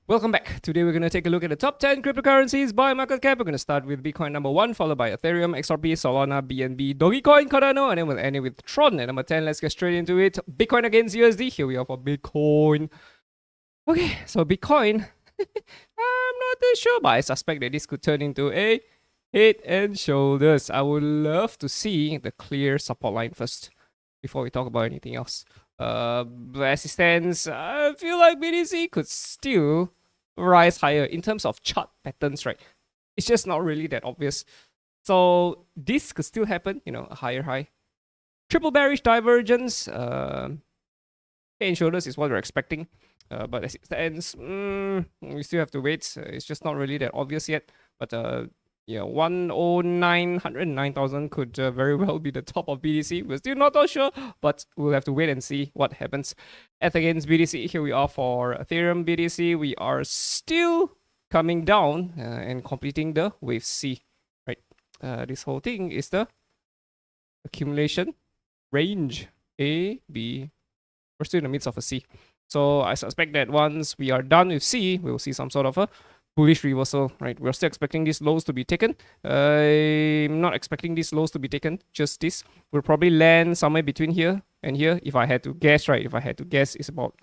Welcome back. Today we're going to take a look at the top 10 cryptocurrencies by market cap. We're going to start with Bitcoin number 1, followed by Ethereum, XRP, Solana, BNB, Dogecoin, Cardano, and then we'll end it with Tron at number 10. Let's get straight into it. Bitcoin against USD. Here we are for Bitcoin. Okay, so Bitcoin, I'm not too sure, but I suspect that this could turn into a head and shoulders. I would love to see the clear support line first before we talk about anything else. But as it stands, I feel like BTC could still rise higher in terms of chart patterns, right? It's just not really that obvious. So this could still happen, a higher high. Triple bearish divergence, head and shoulders is what we're expecting. But as it stands, we still have to wait. It's just not really that obvious yet. But 109,000 could very well be the top of BTC. We're still not so sure, but we'll have to wait and see what happens. ETH against BTC, here we are for Ethereum BTC. We are still coming down and completing the wave C, right? This whole thing is the accumulation range A, B. We're still in the midst of a C. So I suspect that once we are done with C, we will see some sort of a bullish reversal, right? We're still expecting these lows to be taken. I'm not expecting these lows to be taken, just this. We'll probably land somewhere between here and here. If I had to guess, right? If I had to guess, it's about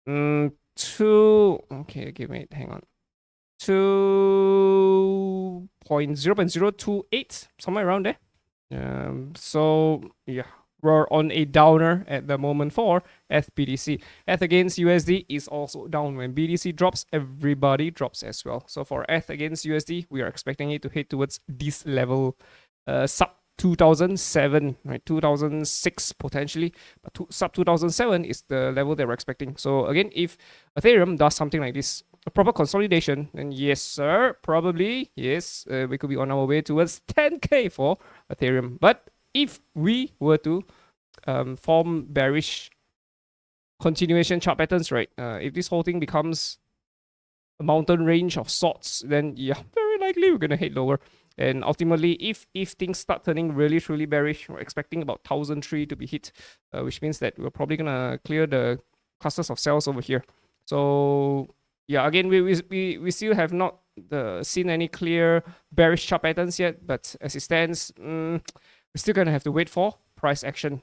2... Okay, wait, hang on. 0.028, somewhere around there. So, yeah. We're on a downer at the moment for ETH-BTC. ETH against USD is also down. When BTC drops, everybody drops as well. So for ETH against USD, we are expecting it to head towards this level, sub 2007, right? 2006 potentially, but sub 2007 is the level that we're expecting. So again, if Ethereum does something like this, a proper consolidation, then yes, sir, probably yes, we could be on our way towards 10k for Ethereum. But if we were to form bearish continuation chart patterns, right? If this whole thing becomes a mountain range of sorts, then yeah, very likely we're gonna head lower. And ultimately, if things start turning really truly bearish, we're expecting about 1,003 to be hit, which means that we're probably gonna clear the clusters of cells over here. So yeah, again, we still have not seen any clear bearish chart patterns yet, but as it stands, we're still gonna have to wait for price action.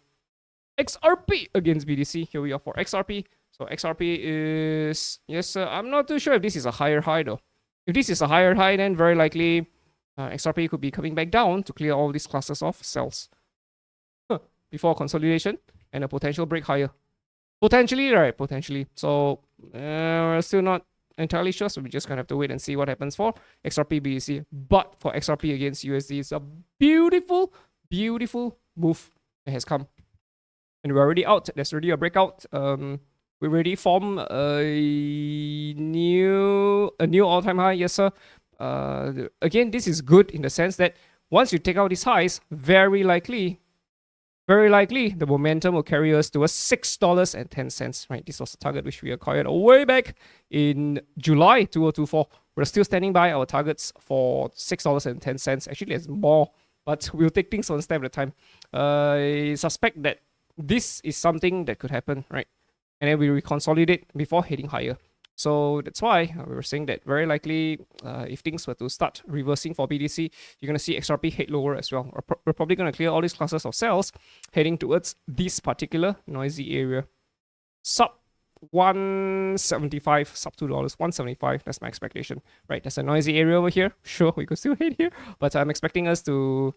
XRP against BTC. Here we are for XRP. So XRP is, yes, I'm not too sure if this is a higher high though. If this is a higher high, then very likely XRP could be coming back down to clear all these clusters of cells before consolidation and a potential break higher. Potentially, right? Potentially. So we're still not entirely sure, so we just gonna have to wait and see what happens for XRP BTC. But for XRP against USD, it's a beautiful move that has come, and we're already out. There's already a breakout. We already formed a new all-time high. Yes, sir. Again, this is good in the sense that once you take out these highs, very likely the momentum will carry us towards $6.10, right? This was a target which we acquired way back in July 2024. We're still standing by our targets for $6.10. Actually, there's more, but we'll take things one step at a time. I suspect that this is something that could happen, right? And then we consolidate before heading higher. So that's why we were saying that very likely, if things were to start reversing for BTC, you're going to see XRP head lower as well. We're probably going to clear all these clusters of cells heading towards this particular noisy area. Sub 175, sub $2, 175. That's my expectation, right? There's a noisy area over here. Sure, we could still hit here, but I'm expecting us to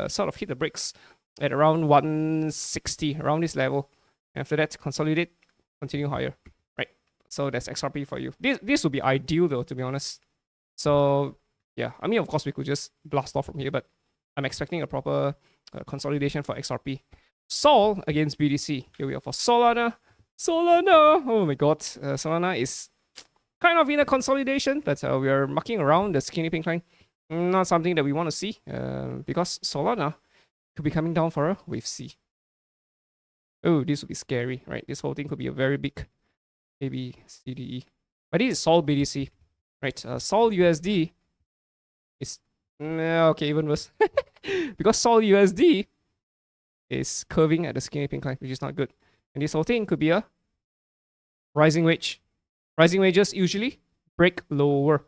sort of hit the brakes at around 160, around this level. After that, consolidate, continue higher, right? So that's XRP for you. This would be ideal though, to be honest. So yeah, I mean, of course, we could just blast off from here, but I'm expecting a proper consolidation for XRP. Sol against BTC. Here we are for Solana. Oh my god, Solana is kind of in a consolidation, but we are mucking around the skinny pink line. Not something that we want to see, because Solana could be coming down for a wave C. Oh, this would be scary, right? This whole thing could be a very big maybe CDE. But this is Sol BTC, right? Sol USD is okay, even worse. Because Sol USD is curving at the skinny pink line, which is not good. And this whole thing could be a rising wedge Rising wedges usually break lower,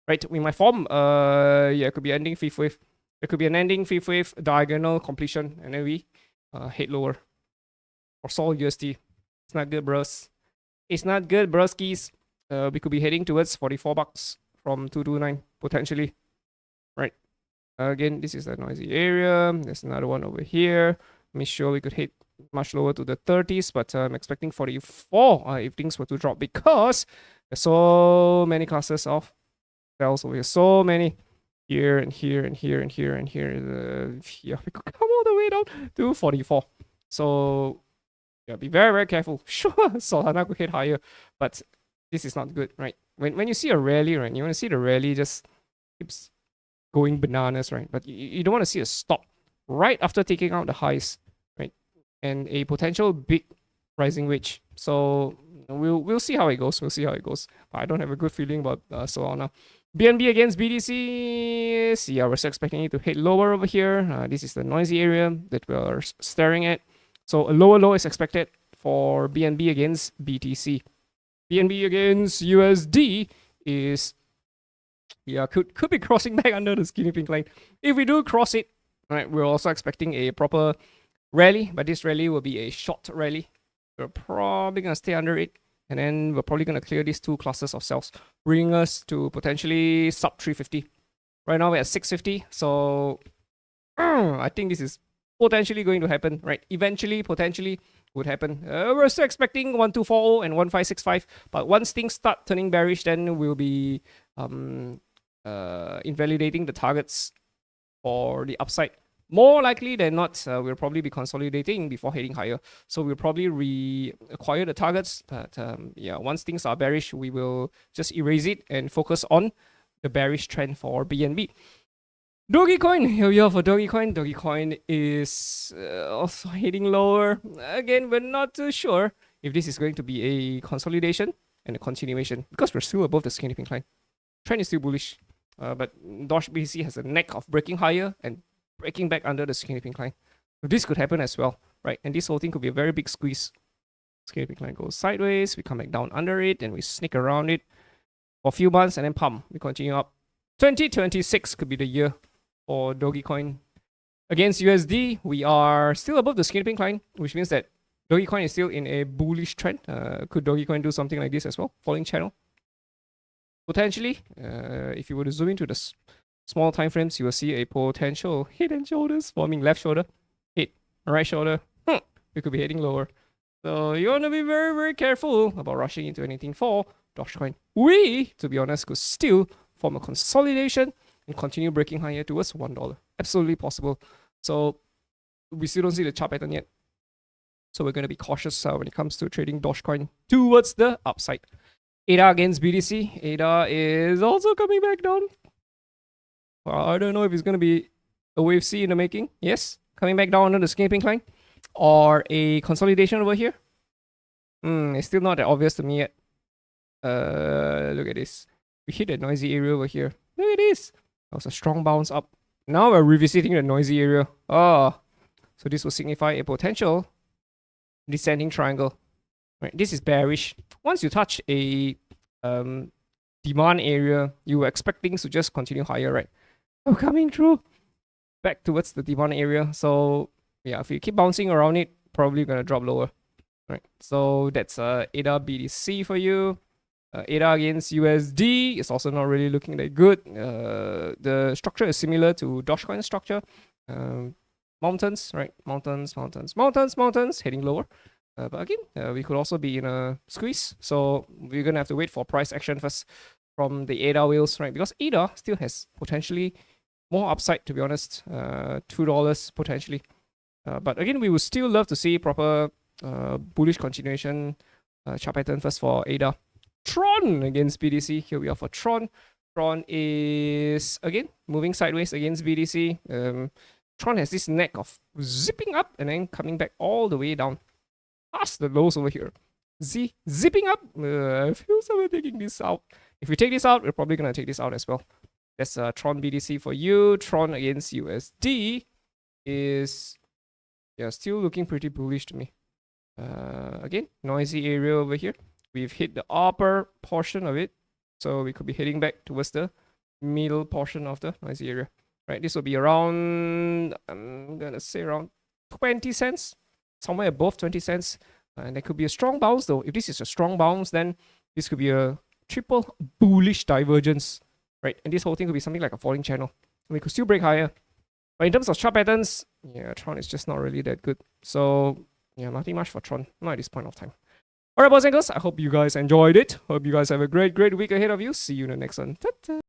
right? We might form, it could be ending fifth wave. It could be an ending fifth wave diagonal completion, and then we head lower. Or Sol USD. It's not good, bros. It's not good, broskis. We could be heading towards 44 bucks from 229 potentially, right? Again, this is a noisy area. There's another one over here. Make sure we could hit much lower to the 30s, but I'm expecting 44 if things were to drop because there's so many classes of cells over here. So many here and here and here and here and here. Yeah, we could come all the way down to 44. So yeah, be very, very careful. Sure, Solana could hit higher, but this is not good, right? When you see a rally, right, you want to see the rally just keeps going bananas, right? But you don't want to see a stop right after taking out the highs, right? And a potential big rising wedge. So we'll see how it goes. We'll see how it goes. But I don't have a good feeling about Solana. BNB against BTC. Yeah, we're still expecting it to hit lower over here. This is the noisy area that we're staring at. So a lower low is expected for BNB against BTC. BNB against USD is, yeah, could be crossing back under the skinny pink line. If we do cross it, right, we're also expecting a proper rally, but this rally will be a short rally. We're probably gonna stay under it, and then we're probably gonna clear these two classes of cells, bringing us to potentially sub 350. Right now we're at 650, so I think this is potentially going to happen, right? Eventually, potentially would happen. We're still expecting 1240 and 1565, but once things start turning bearish, then we'll be invalidating the targets for the upside. More likely than not, we'll probably be consolidating before heading higher. So we'll probably reacquire the targets. But yeah, once things are bearish, we will just erase it and focus on the bearish trend for BNB. Dogecoin, here we are for Dogecoin. Dogecoin is also heading lower. Again, we're not too sure if this is going to be a consolidation and a continuation because we're still above the skinny pink line. Trend is still bullish, but DOGE BTC has a knack of breaking higher and breaking back under the skinny pink line. So this could happen as well, right? And this whole thing could be a very big squeeze. Skinny pink line goes sideways, we come back down under it, and we sneak around it for a few months, and then pump. We continue up. 2026 could be the year for Dogecoin. Against USD, we are still above the skinny pink line, which means that Dogecoin is still in a bullish trend. Could Dogecoin do something like this as well? Falling channel? Potentially. If you were to zoom into the small time frames, you will see a potential head and shoulders forming left shoulder, hit, right shoulder. We could be heading lower. So you want to be very, very careful about rushing into anything for Dogecoin. We, to be honest, could still form a consolidation and continue breaking higher towards $1. Absolutely possible. So we still don't see the chart pattern yet. So we're going to be cautious when it comes to trading Dogecoin towards the upside. ADA against BTC. ADA is also coming back down. Well, I don't know if it's going to be a wave C in the making. Yes, coming back down under the skinny pink line. Or a consolidation over here. It's still not that obvious to me yet. Look at this. We hit a noisy area over here. Look at this. That was a strong bounce up. Now we're revisiting the noisy area. Oh, so this will signify a potential descending triangle. Right, this is bearish. Once you touch a demand area, you were expecting to just continue higher, right? Oh, coming through back towards the demand area. So yeah, if you keep bouncing around it, probably gonna drop lower. Right. So that's ADA BTC for you. ADA against USD is also not really looking that good. The structure is similar to Dogecoin structure. Mountains, right? Mountains, heading lower. But again, we could also be in a squeeze. So we're going to have to wait for price action first from the ADA whales, right? Because ADA still has potentially more upside, to be honest. $2 potentially. But again, we would still love to see proper bullish continuation chart pattern first for ADA. Tron against BTC. Here we are for Tron. Tron is, again, moving sideways against BTC. Tron has this knack of zipping up and then coming back all the way down past the lows over here. Zipping up. I feel someone taking this out. If we take this out, we're probably going to take this out as well. That's Tron BTC for you. Tron against USD is, yeah, still looking pretty bullish to me. Again, noisy area over here. we've hit the upper portion of it. So we could be heading back towards the middle portion of the noisy area. Right, this will be around, I'm gonna say around 20 cents, somewhere above 20 cents. And there could be a strong bounce though. If this is a strong bounce, then this could be a triple bullish divergence, right? And this whole thing could be something like a falling channel. And we could still break higher. But in terms of chart patterns, yeah, Tron is just not really that good. So yeah, nothing much for Tron, not at this point of time. Alright, boys and girls, I hope you guys enjoyed it. Hope you guys have a great week ahead of you. See you in the next one. Ta-ta.